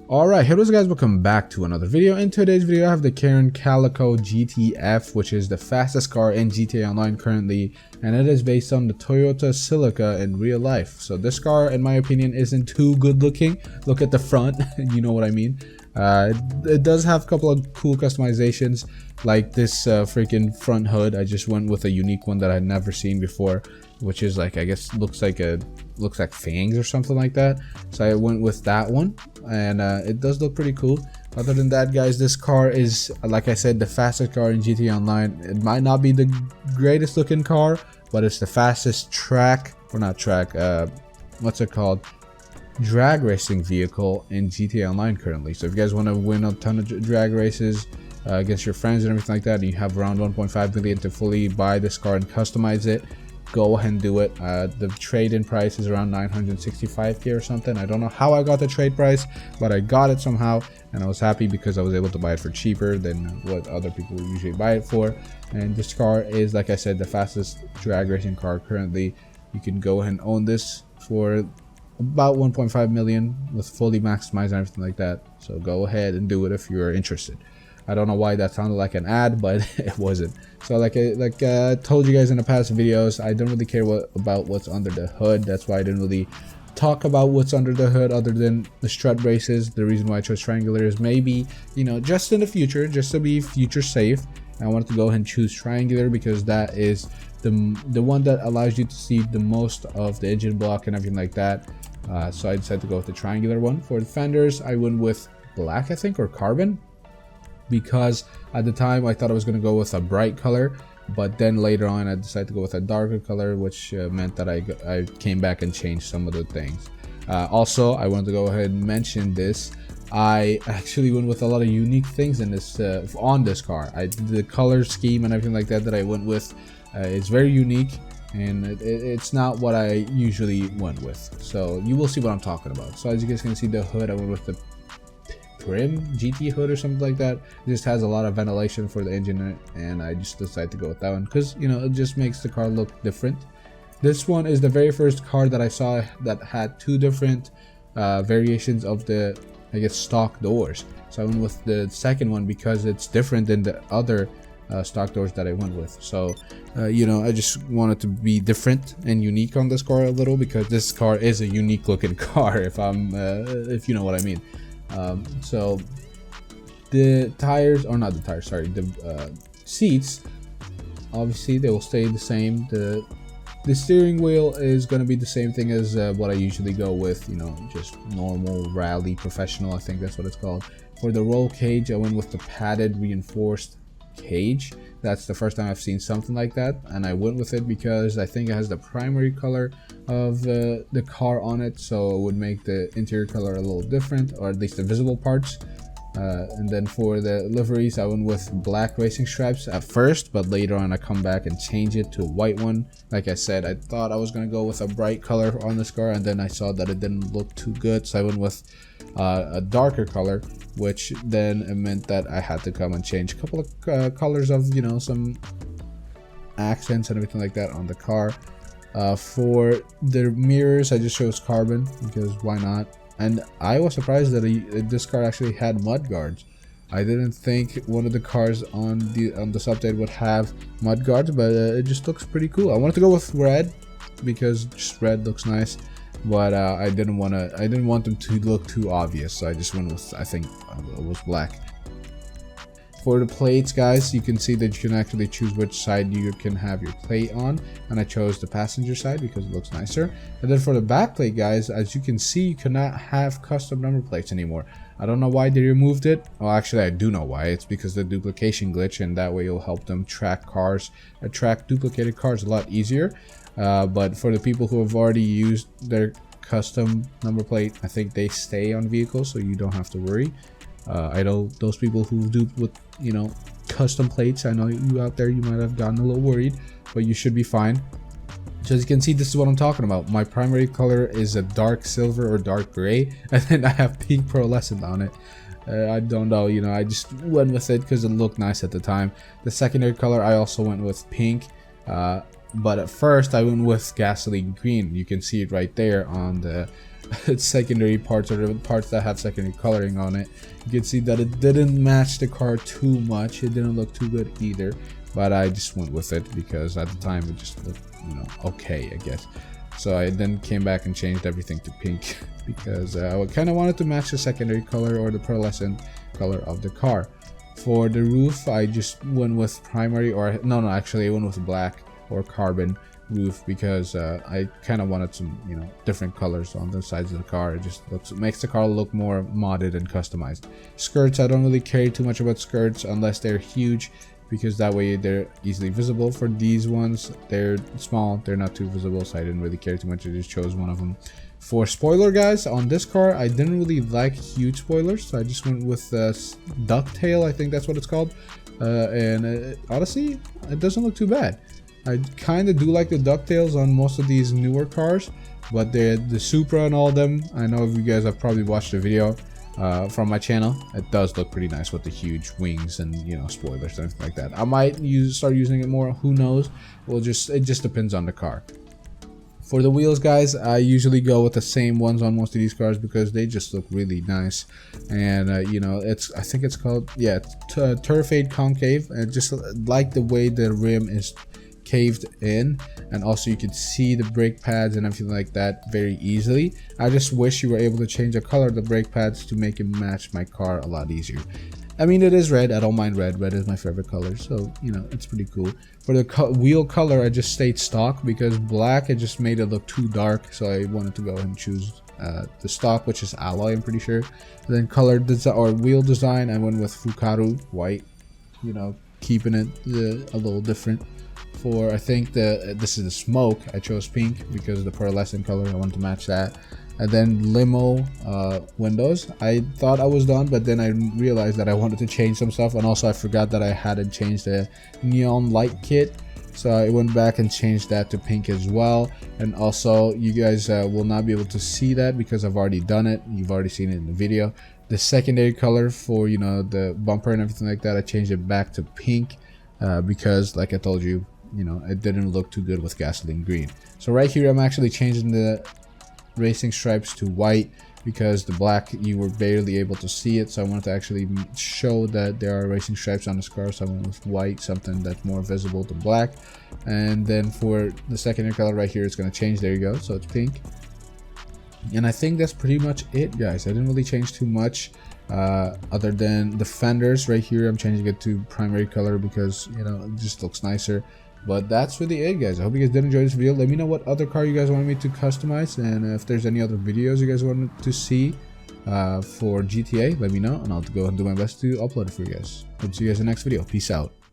Alright, hello guys, welcome back to another video. In today's video I have the Karin Calico GTF, which is the fastest car in GTA Online currently, and it is based on the Toyota Celica in real life. So this car, in my opinion, isn't too good looking. Look at the front, you know what I mean. It does have a couple of cool customizations, like this freaking front hood. I just went with a unique one that I'd never seen before, which is like, I guess looks like fangs or something like that. So I went with that one, and it does look pretty cool. Other than that, guys, this car is, like I said, the fastest car in GTA Online. It might not be the greatest looking car, but it's the fastest what's it called, drag racing vehicle in GTA Online currently. So if you guys want to win a ton of drag races against your friends and everything like that, and you have around 1.5 million to fully buy this car and customize it, go ahead and do it. The trade-in price is around 965k or something. I don't know how I got the trade price, but I got it somehow, and I was happy because I was able to buy it for cheaper than what other people usually buy it for. And this car is, like I said, the fastest drag racing car currently. You can go ahead and own this for about 1.5 million with fully maximized and everything like that. So go ahead and do it if you're interested. I don't know why that sounded like an ad, but it wasn't. So like I told you guys in the past videos, I don't really care about what's under the hood. That's why I didn't really talk about what's under the hood other than the strut braces. The reason why I chose triangular is maybe, you know, just in the future, just to be future safe, I wanted to go ahead and choose triangular because that is the one that allows you to see the most of the engine block and everything like that. So I decided to go with the triangular one. For the fenders, I went with black, I think, or carbon, because at the time I thought I was going to go with a bright color, but then later on I decided to go with a darker color, which meant that I came back and changed some of the things. Also, I wanted to go ahead and mention this. I actually went with a lot of unique things in this on this car. The color scheme and everything like that I went with is very unique, and it's not what I usually went with. So you will see what I'm talking about. So as you guys can see, the hood, I went with the Prim GT hood or something like that. It just has a lot of ventilation for the engine in it, and I just decided to go with that one because, you know, it just makes the car look different. This one is the very first car that I saw that had two different variations of the, I guess, stock doors. So I went with the second one because it's different than the other stock doors that I went with. So you know, I just wanted to be different and unique on this car a little, because this car is a unique looking car, if you know what I mean. So the tires, or not the tires, sorry, the seats, obviously they will stay the same. The steering wheel is going to be the same thing as what I usually go with, you know, just normal rally professional, I think that's what it's called. For the roll cage, I went with the padded reinforced cage. That's the first time I've seen something like that, and I went with it because I think it has the primary color of the car on it, so it would make the interior color a little different, or at least the visible parts. And then for the liveries, I went with black racing stripes at first, but later on I come back and change it to a white one. Like I said, I thought I was going to go with a bright color on this car, and then I saw that it didn't look too good, so I went with a darker color, which then it meant that I had to come and change a couple of colors of, you know, some accents and everything like that on the car. For the mirrors, I just chose carbon because why not? And I was surprised that this car actually had mud guards. I didn't think one of the cars on the update would have mud guards, but it just looks pretty cool. I wanted to go with red because just red looks nice, but I didn't want them to look too obvious, so I just went with, I think it was black. For the plates, guys, you can see that you can actually choose which side you can have your plate on, and I chose the passenger side because it looks nicer. And then for the back plate, guys, as you can see, you cannot have custom number plates anymore. I don't know why they removed it. Well, actually I do know why. It's because of the duplication glitch, and that way you'll help them track duplicated cars a lot easier. But for the people who have already used their custom number plate, I think they stay on vehicles, so you don't have to worry. I know those people who do with, you know, custom plates, I know you out there, you might have gotten a little worried, but you should be fine. So as you can see, this is what I'm talking about. My primary color is a dark silver or dark gray, and then I have pink pearlescent on it. I don't know, you know, I just went with it because it looked nice at the time. The secondary color, I also went with pink, but at first I went with gasoline green. You can see it right there on the secondary parts, or the parts that have secondary coloring on it. You can see that it didn't match the car too much. It didn't look too good either, but I just went with it because at the time it just looked, okay, I guess. So I then came back and changed everything to pink because I kind of wanted to match the secondary color or the pearlescent color of the car. For the roof, I just went with primary, or no, actually I went with black or carbon roof because I kind of wanted some different colors on the sides of the car. It just makes the car look more modded and customized. Skirts, I don't really care too much about skirts unless they're huge, because that way they're easily visible. For these ones, they're small, they're not too visible, so I didn't really care too much. I just chose one of them. For spoiler, guys, on this car I didn't really like huge spoilers, so I just went with ducktail, I think that's what it's called. And honestly, it doesn't look too bad. I kind of do like the ducktails on most of these newer cars, but the Supra and all of them, I know if you guys have probably watched the video from my channel, it does look pretty nice with the huge wings and spoilers and everything like that. I might start using it more, who knows. It just depends on the car. For the wheels, guys, I usually go with the same ones on most of these cars because they just look really nice. And I think it's called, Turf Aid Concave. And just like the way the rim is caved in, and also you can see the brake pads and everything like that very easily. I just wish you were able to change the color of the brake pads to make it match my car a lot easier. I mean, it is red. I don't mind red. Red is my favorite color, so it's pretty cool. For the wheel color, I just stayed stock because black, it just made it look too dark, so I wanted to go ahead and choose the stock, which is alloy, I'm pretty sure. And then color design or wheel design, I went with Fukaru white, keeping it a little different. For I think this is the smoke, I chose pink because of the pearlescent color. I wanted to match that. And then limo windows, I thought I was done, but then I realized that I wanted to change some stuff, and also I forgot that I hadn't changed the neon light kit, so I went back and changed that to pink as well. And also, you guys will not be able to see that because I've already done it. You've already seen it in the video. The secondary color for the bumper and everything like that, I changed it back to pink because, like I told you, it didn't look too good with gasoline green. So right here, I'm actually changing the racing stripes to white because the black, you were barely able to see it, so I wanted to actually show that there are racing stripes on this car, so I went with white, something that's more visible than black. And then for the secondary color right here, it's going to change. There you go, so it's pink. And I think that's pretty much it, guys. I didn't really change too much other than the fenders right here. I'm changing it to primary color because it just looks nicer. But that's really it, guys. I hope you guys did enjoy this video. Let me know what other car you guys wanted me to customize, and if there's any other videos you guys wanted to see for GTA, let me know, and I'll go and do my best to upload it for you guys. Hope to see you guys in the next video. Peace out.